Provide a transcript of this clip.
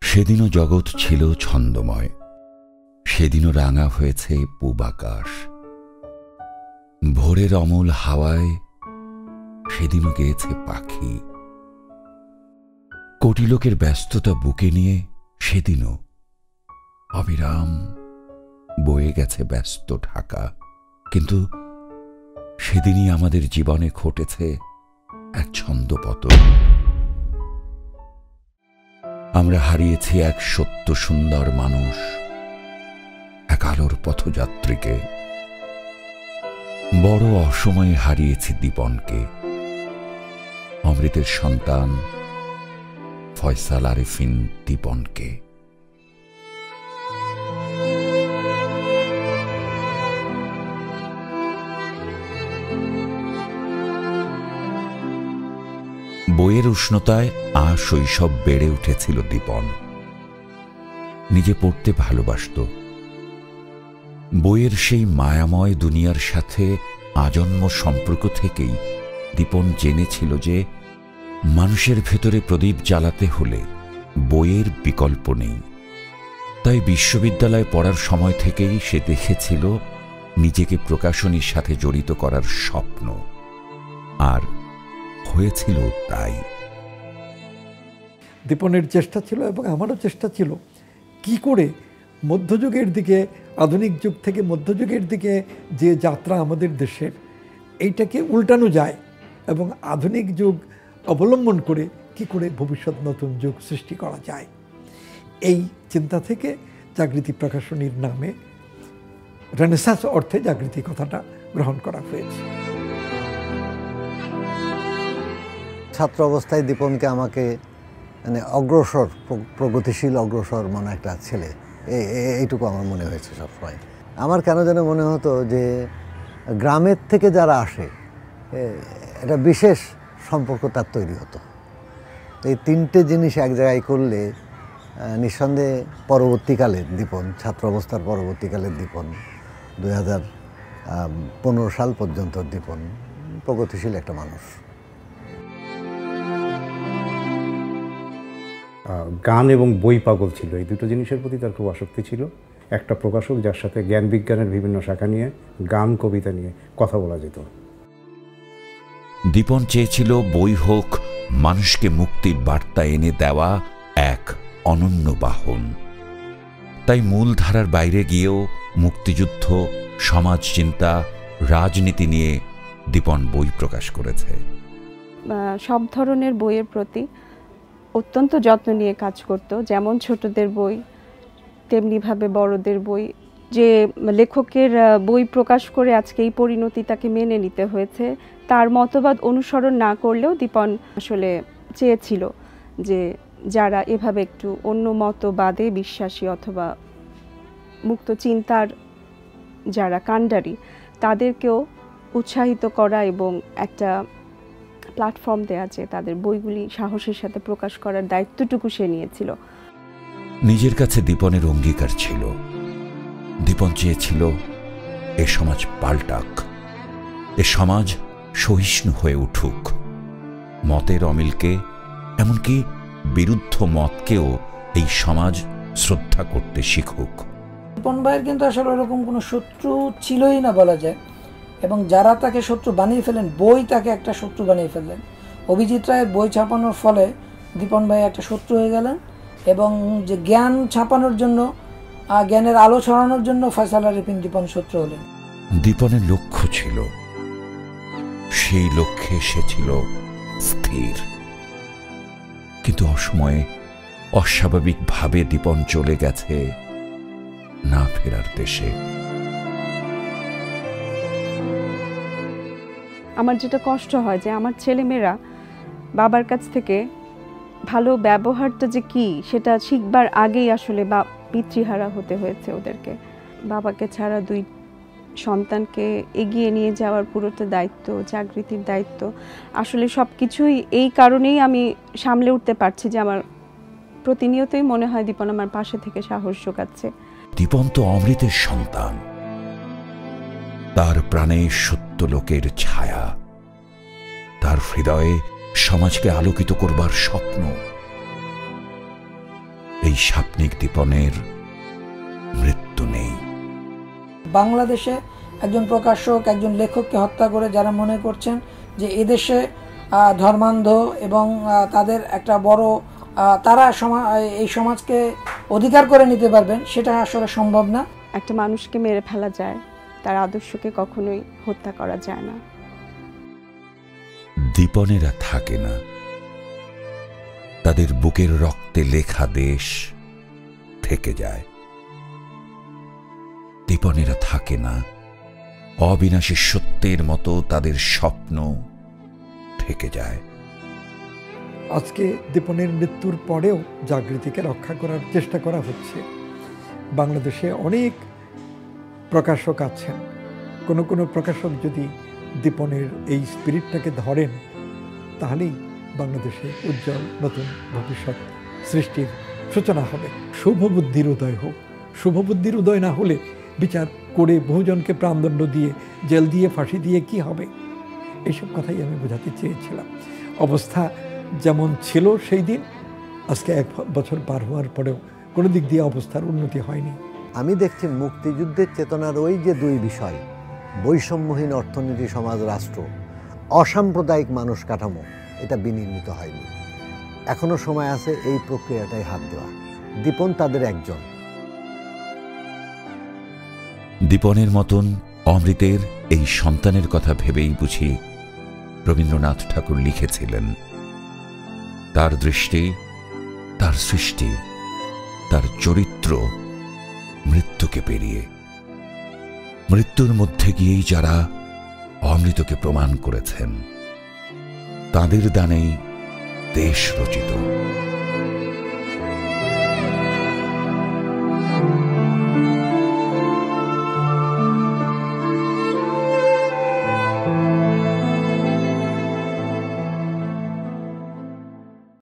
সেদিনও জগৎ ছিল ছন্দময়, সেদিনও রাঙা হয়েছে পূব আকাশ। ভোরের অমল হাওয়ায় সেদিনও গেয়েছে পাখি। কোটি লোকের ব্যস্ততা বুকে নিয়ে সেদিনও অবিরাম বয়ে গেছে ব্যস্ত ঢাকা। কিন্তু সেদিনই আমাদের জীবনে ঘটেছে এক ছন্দপতন। আমরা হারিয়েছি এক সত্য সুন্দর মানুষ, এক আলোর পথযাত্রীকে। বড় অসময়ে হারিয়েছি দীপনকে, অমৃতের সন্তান ফয়সাল আরেফিন দীপনকে। বইয়ের উষ্ণতায় শৈশব বেড়ে উঠেছিল দীপন। নিজে পড়তে ভালোবাসত। বইয়ের সেই মায়াময় দুনিয়ার সাথে আজন্ম সম্পর্ক থেকেই দীপন জেনেছিল যে মানুষের ভেতরে প্রদীপ জ্বালাতে হলে বইয়ের বিকল্প নেই। তাই বিশ্ববিদ্যালয়ে পড়ার সময় থেকেই সে দেখেছিল নিজেকে প্রকাশনীর সাথে জড়িত করার স্বপ্ন, আর হয়েছিল তাই। দীপনের চেষ্টা ছিল এবং আমারও চেষ্টা ছিল কি করে মধ্যযুগের দিকে, আধুনিক যুগ থেকে মধ্যযুগের দিকে যে যাত্রা আমাদের দেশের, এইটাকে উল্টানো যায় এবং আধুনিক যুগ অবলম্বন করে কি করে ভবিষ্যৎ নতুন যুগ সৃষ্টি করা যায়। এই চিন্তা থেকে জাগৃতি প্রকাশনীর নামে রেনেসাঁস অর্থে জাগৃতি কথাটা গ্রহণ করা হয়েছে। ছাত্র অবস্থায় দীপনকে আমাকে মানে অগ্রসর, প্রগতিশীল অগ্রসর মনে একটা ছেলে, এইটুকু আমার মনে হয়েছে সবসময়। আমার কেন যেন মনে হতো যে গ্রামের থেকে যারা আসে একটা বিশেষ সম্পর্ক তার তৈরি হতো। এই তিনটে জিনিস এক জায়গায় করলে নিঃসন্দেহে পরবর্তীকালে দীপন, ছাত্র অবস্থার পরবর্তীকালের দীপন, 2015 সাল পর্যন্ত দীপন প্রগতিশীল একটা মানুষ। গান এবং বই পাগল ছিল, এই দুটো জিনিসের প্রতি তার খুব আসক্তি ছিল। একটা প্রকাশক যার সাথে জ্ঞান বিজ্ঞানের বিভিন্ন শাখা নিয়ে, গান কবিতা নিয়ে কথা বলা যেত। দীপন চেয়েছিল বই হোক মানুষকে মুক্তির বার্তা এনে দেওয়া এক অনন্য বাহন। তাই মূলধারার বাইরে গিয়েও মুক্তিযুদ্ধ, সমাজ চিন্তা, রাজনীতি নিয়ে দীপন বই প্রকাশ করেছে। সব ধরনের বইয়ের প্রতি অত্যন্ত যত্ন নিয়ে কাজ করত, যেমন ছোটদের বই তেমনিভাবে বড়দের বই। যে লেখকের বই প্রকাশ করে আজকে এই পরিণতি তাকে মেনে নিতে হয়েছে, তার মতবাদ অনুসরণ না করলেও দীপন আসলে চেয়েছিল যে যারা এভাবে একটু অন্য মতবাদে বিশ্বাসী অথবা মুক্ত চিন্তার যারা কাণ্ডারি, তাদেরকেও উৎসাহিত করা এবং একটা প্ল্যাটফর্ম দেয়া, যে তাদের বইগুলি সাহসের সাথে প্রকাশ করার দায়িত্বটুকু সে নিয়েছিল। নিজের কাছে দীপনের অঙ্গীকার ছিল, দীপন চেয়েছিল এ সমাজ পাল্টাক, এ সমাজ সহিষ্ণু হয়ে উঠুক, মতের অমিলকে, এমনকি বিরুদ্ধ মতকেও এই সমাজ শ্রদ্ধা করতে শিখুক। দীপন ভাইয়ের কিন্তু আসলে ওরকম কোনো শত্রু ছিলই না বলা যায়, এবং যারা তাকে শত্রু বানিয়ে ফেলেন, বই তাকে একটা শত্রু বানিয়ে ফেললেন। অভিজিৎ রায়ের বই ছাপানোর ফলে দীপন ভাই একটা শত্রু হয়ে গেলেন, এবং যে জ্ঞান ছাপানোর জন্য, জ্ঞানের আলো ছড়ানোর জন্য ফয়সাল আরেফিন দীপন শত্রু হলেন। দীপনের লক্ষ্য ছিল, সেই লক্ষ্যে সে ছিল স্থির। কিন্তু অসময়ে অস্বাভাবিকভাবে দীপন চলে গেছে না ফেরার দেশে। আমার যেটা কষ্ট হয় যে আমার ছেলেমেয়েরা বাবার কাছ থেকে ভালো ব্যবহারটা যে কি সেটা শিখবার আগেই আসলে পিতৃহারা হতে হয়েছে ওদেরকে। বাবাকে ছাড়া দুই সন্তানকে এগিয়ে নিয়ে যাওয়ার পুরোটা দায়িত্ব, জাগৃতির দায়িত্ব, আসলে সব কিছুই এই কারণেই আমি সামলে উঠতে পারছি যে আমার প্রতিনিয়তই মনে হয় দীপন আমার পাশে থেকে সাহস যোগাচ্ছে। দীপন তো অমৃতের সন্তান, তার প্রাণে সত্য লোকের ছায়া, তার হৃদয়ে সমাজকে আলোকিত করবার স্বপ্ন। এই স্বাপ্নিক দীপনের মৃত্যু নেই। বাংলাদেশে একজন প্রকাশক, একজন লেখককে হত্যা করে যারা মনে করছেন যে এদেশে ধর্মান্ধ এবং তাদের একটা বড় তারা এই সমাজকে অধিকার করে নিতে পারবেন, সেটা আসলে সম্ভব না। একটা মানুষকে মেরে ফেলা যায়, তার আদর্শকে কখনোই হত্যা করা যায় না। দীপনেরা থাকে না, তাদের বুকের রক্তে লেখা দেশ থেকে যায়। দীপনেরা থাকে না, অবিনাশী সত্যের মতো তাদের স্বপ্ন থেকে যায়। আজকে দীপনের মৃত্যুর পরেও জাগৃতিকে রক্ষা করার চেষ্টা করা হচ্ছে। বাংলাদেশে অনেক প্রকাশক আছেন, কোনো কোনো প্রকাশক যদি দীপনের এই স্পিরিটটাকে ধরেন, তাহলেই বাংলাদেশে উজ্জ্বল নতুন ভবিষ্যৎ সৃষ্টির সূচনা হবে। শুভবুদ্ধির উদয় হোক। শুভবুদ্ধির উদয় না হলে বিচার করে বহুজনকে প্রাণদণ্ড দিয়ে, জেল দিয়ে, ফাঁসি দিয়ে কি হবে? এইসব কথাই আমি বোঝাতে চেয়েছিলাম। অবস্থা যেমন ছিল সেই দিন, আজকে 1 বছর পার হওয়ার পরেও কোনো দিক দিয়ে অবস্থার উন্নতি হয়নি। আমি দেখছি মুক্তিযুদ্ধের চেতনার ওই যে দুই বিষয়, বৈষম্যহীন অর্থনীতি, সমাজ, রাষ্ট্র, অসাম্প্রদায়িক মানুষ কাঠামো, এটা বিনির্মিত হয়নি। এখনো সময় আছে এই প্রক্রিয়াটাই হাত দেওয়া। দীপন তাদের একজন। দীপনের মতন অমৃতের এই সন্তানের কথা ভেবেই বুঝি রবীন্দ্রনাথ ঠাকুর লিখেছিলেন, তার দৃষ্টি, তার সৃষ্টি, তার চরিত্র মৃত্যুকে পেরিয়ে, মৃত্যুর মধ্যে গিয়েই যারা অমৃতকে প্রমাণ করেছেন, তাদের দানেই দেশ রচিত।